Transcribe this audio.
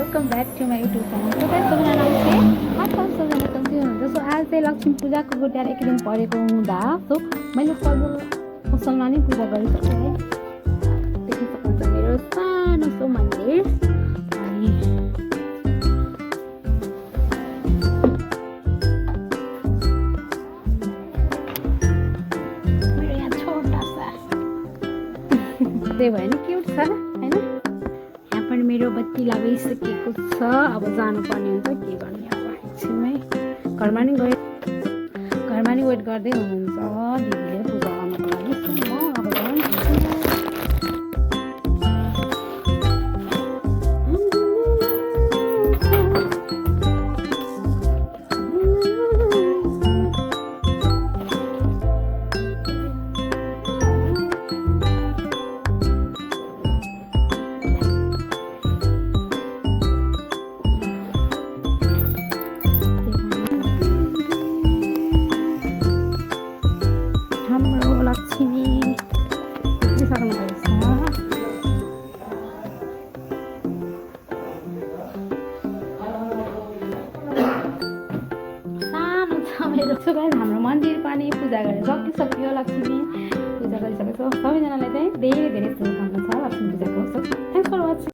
Welcome back to my YouTube channel. तपाईँको नाम चाहिँ आजकल सबैजना कम्ती हुनुहुन्छ। सो आज चाहिँ लक्ष्मी पूजाको गुड्याएर एक दिन परेको हुँदा सो मैले पसलमा नै पूजा गरिसकेँ है। देख्न सक्नुहुन्छ मेरो सानो सो मन्दिर। मेरो यहाँ छोटा सा त्यही भयो नि, क्युट छ होइन। यहाँ पनि मेरो बत्ती लगाइसकेको छ। अब जानुपर्ने हुन्छ, के गर्ने अब एकछिनमै घरमा नि वेट गर्दै हुनुहुन्छ दिदीले पूजा गर्नको लागि। सो म अब जान्छु। हाम्रो लक्ष्मी सक्नुहुँदैछ। सानो छ मेरो। सो गाइस हाम्रो मन्दिर पनि पूजा गरेर सकिसक्यो। लक्ष्मी पूजा गरिसकेको सबैजना